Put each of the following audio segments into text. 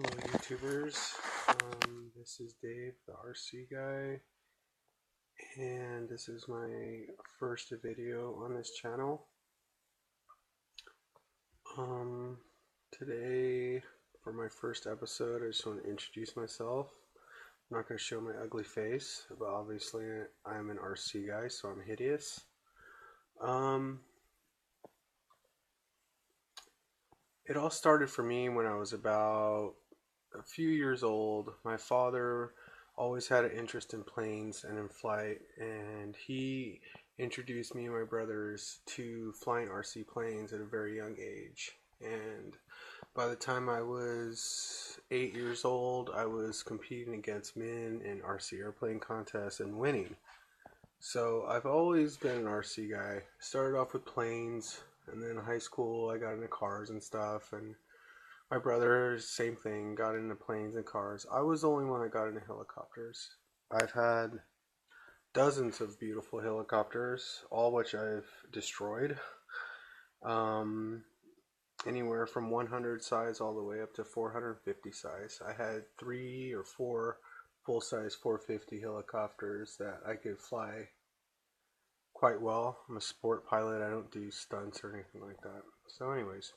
Hello YouTubers, this is Dave, the RC guy, and this is my first video on this channel. Today, for my first episode, I just want to introduce myself. I'm not going to show my ugly face, but obviously I'm an RC guy, so I'm hideous. It all started for me when I was about a few years old. My father always had an interest in planes and in flight, and he introduced me and my brothers to flying RC planes at a very young age. And by the time I was 8 years old, I was competing against men in RC airplane contests and winning. So I've always been an RC guy. Started off with planes, and then in high school I got into cars and stuff, and my brother, same thing, got into planes and cars. I was the only one that got into helicopters. I've had dozens of beautiful helicopters, all which I've destroyed. Anywhere from 100 size all the way up to 450 size. I had 3 or 4 full-size 450 helicopters that I could fly quite well. I'm a sport pilot. I don't do stunts or anything like that. So anyways,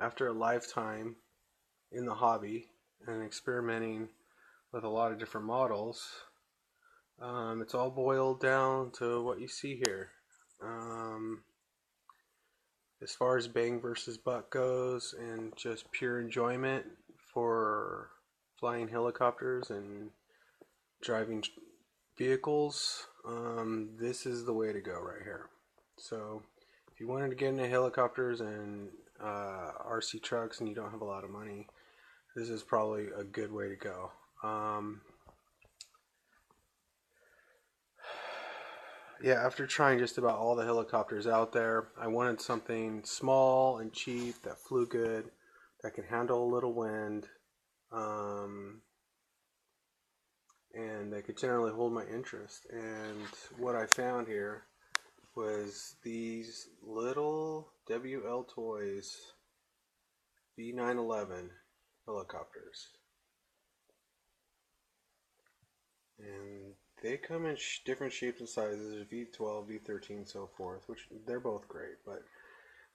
after a lifetime in the hobby and experimenting with a lot of different models, it's all boiled down to what you see here. As far as bang versus buck goes and just pure enjoyment for flying helicopters and driving vehicles, this is the way to go right here. So if you wanted to get into helicopters and RC trucks and you don't have a lot of money, this is probably a good way to go. Yeah, after trying just about all the helicopters out there, I wanted something small and cheap that flew good, that could handle a little wind, and that could generally hold my interest. And what I found here was these little WL Toys v911 helicopters. And they come in different shapes and sizes, V12, V13, so forth, which they're both great. But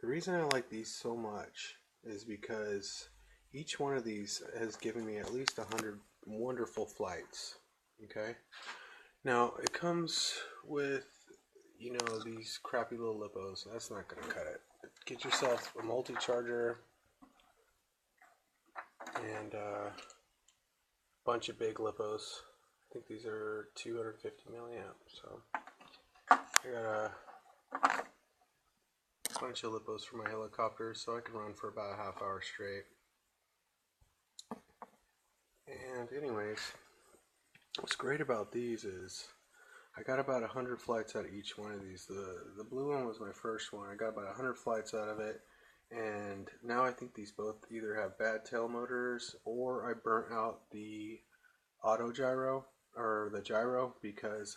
the reason I like these so much is because each one of these has given me at least 100 wonderful flights. Okay? Now, it comes with, you know, these crappy little lippos. That's not going to cut it. Get yourself a multi-charger and a bunch of big lippos. I think these are 250 milliamps, so I got a bunch of lippos for my helicopters, so I can run for about a half hour straight. And anyways, what's great about these is I got about 100 flights out of each one of these. The blue one was my first one. I got about 100 flights out of it, and now I think these both either have bad tail motors or I burnt out the auto gyro or the gyro, because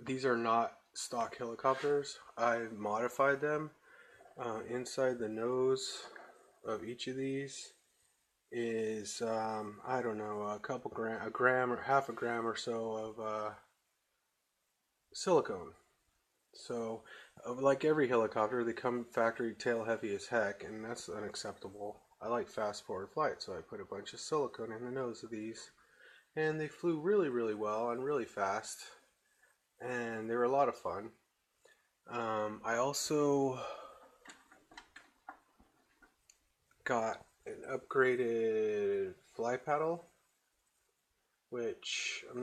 these are not stock helicopters. I modified them. Inside the nose of each of these is I don't know, a gram or half a gram or so of silicone. So like every helicopter, they come factory tail heavy as heck, and that's unacceptable. I like fast forward flight, so I put a bunch of silicone in the nose of these, and they flew really, really well and really fast, and they were a lot of fun. I also got an upgraded fly paddle, which I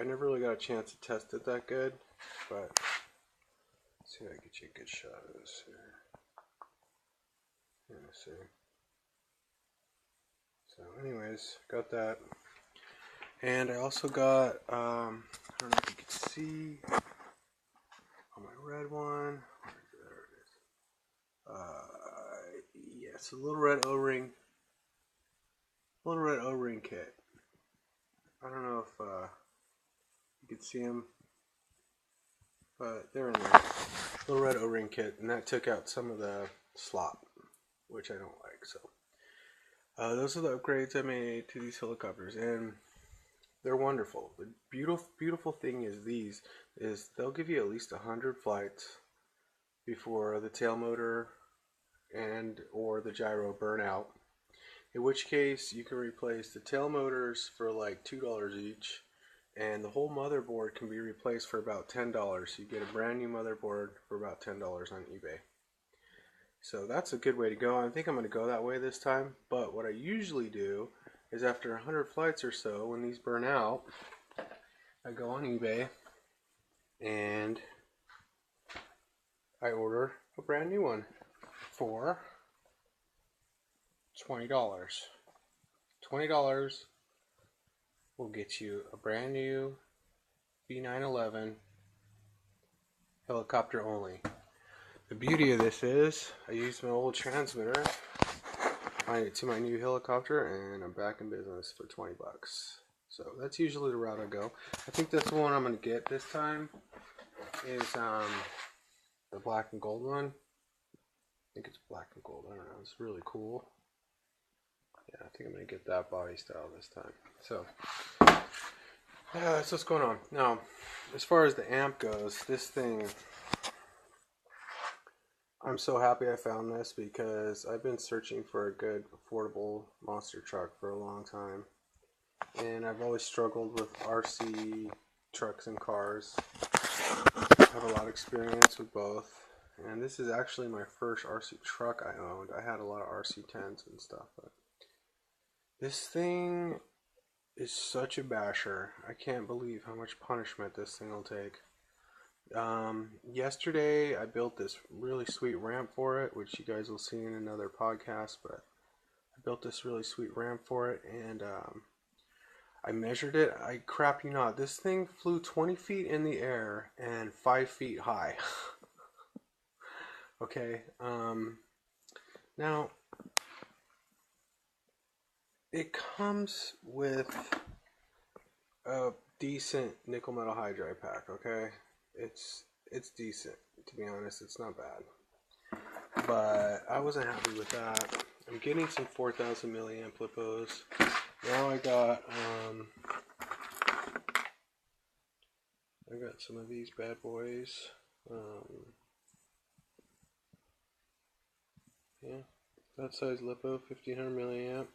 never really got a chance to test it that good, but let's see if I can get you a good shot of this here. Let's see. So anyways, got that. And I also got, I don't know if you can see on my red one, there it is. Yes, a little red O-ring kit. I don't know if you can see them, but they're in there. little red O-ring kit, and that took out some of the slop, which I don't like. So those are the upgrades I made to these helicopters, and they're wonderful. The beautiful thing is they'll give you at least 100 flights before the tail motor and or the gyro burn out. In which case you can replace the tail motors for like $2 each, and the whole motherboard can be replaced for about $10. You get a brand new motherboard for about $10 on eBay. So that's a good way to go. I think I'm going to go that way this time. But what I usually do is after 100 flights or so, when these burn out, I go on eBay and I order a brand new one for $20. $20 will get you a brand new v911 helicopter only. The beauty of this is I used my old transmitter to my new helicopter, and I'm back in business for 20 bucks. So that's usually the route I go. I think that's the one I'm going to get this time is the black and gold one. I think it's black and gold. I don't know. It's really cool. Yeah, I think I'm going to get that body style this time. So yeah, that's what's going on. Now, as far as the amp goes, this thing, I'm so happy I found this because I've been searching for a good affordable monster truck for a long time, and I've always struggled with RC trucks and cars. I have a lot of experience with both, and this is actually my first RC truck I owned. I had a lot of RC10s and stuff, but this thing is such a basher. I can't believe how much punishment this thing will take. Yesterday I built this really sweet ramp for it, which you guys will see in another podcast, but I built this really sweet ramp for it, and I measured it. I crap you not, this thing flew 20 feet in the air and 5 feet high. Okay, now it comes with a decent nickel metal hydride pack, okay? It's decent, to be honest. It's not bad, but I wasn't happy with that. I'm getting some 4,000 milliamp lipos. Now I got some of these bad boys. Yeah, that size lipo, 1500 milliamp.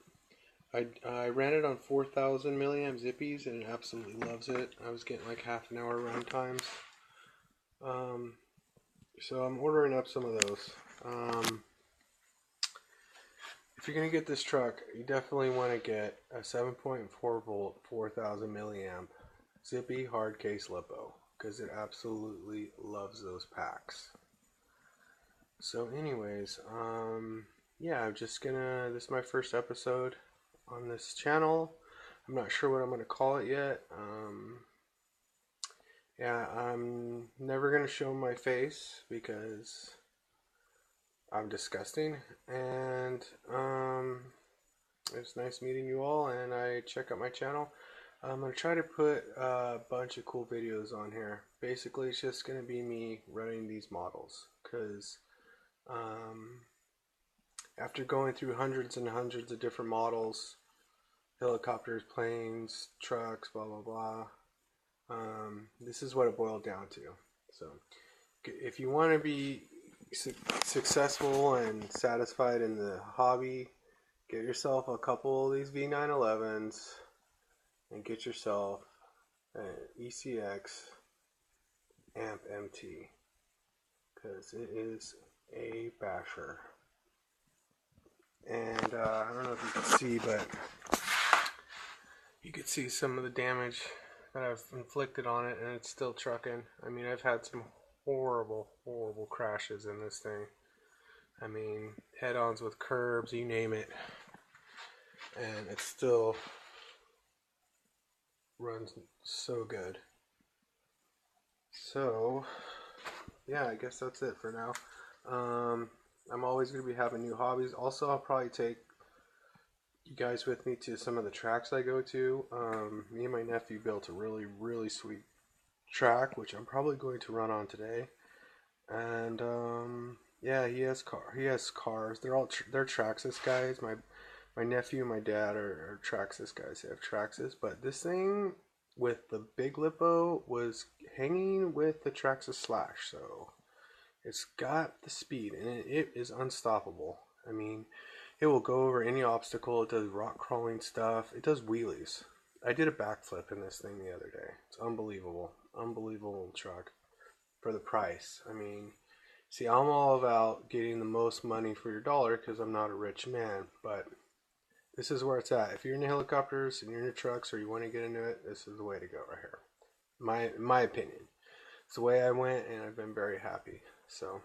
I ran it on 4,000 milliamp zippies, and it absolutely loves it. I was getting like half an hour run times. So I'm ordering up some of those. If you're going to get this truck, you definitely want to get a 7.4 volt 4,000 milliamp zippy hard case lipo, because it absolutely loves those packs. So anyways, yeah, I'm just gonna, this is my first episode on this channel. I'm not sure what I'm going to call it yet. Yeah, I'm never going to show my face because I'm disgusting, and it's nice meeting you all, and I check out my channel. I'm going to try to put a bunch of cool videos on here. Basically, it's just going to be me running these models, because after going through hundreds and hundreds of different models, helicopters, planes, trucks, blah blah blah, this is what it boiled down to. So if you want to be successful and satisfied in the hobby, get yourself a couple of these v911s and get yourself an ECX amp MT, because it is a basher. And I don't know if you can see, but you can see some of the damage that I've inflicted on it, and it's still trucking. I mean, I've had some horrible crashes in this thing. I mean, head-ons with curbs, you name it, and it still runs so good. So yeah, I guess that's it for now. I'm always going to be having new hobbies. Also, I'll probably take you guys with me to some of the tracks I go to. Me and my nephew built a really sweet track, which I'm probably going to run on today. And yeah, he has cars. They're Traxxas guys. My nephew and my dad are Traxxas guys. They have Traxxas, but this thing with the big lipo was hanging with the Traxxas Slash, so it's got the speed and it is unstoppable. I mean, it will go over any obstacle. It does rock crawling stuff. It does wheelies. I did a backflip in this thing the other day. It's unbelievable. Unbelievable truck for the price. I mean, see, I'm all about getting the most money for your dollar because I'm not a rich man, but this is where it's at. If you're into helicopters and you're into trucks or you want to get into it, this is the way to go right here. My opinion. It's the way I went, and I've been very happy. So,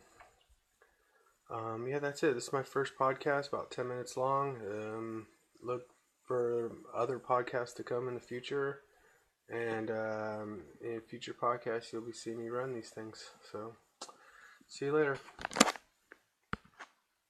yeah, that's it. This is my first podcast, about 10 minutes long. Look for other podcasts to come in the future. And in future podcasts, you'll be seeing me run these things. So, see you later.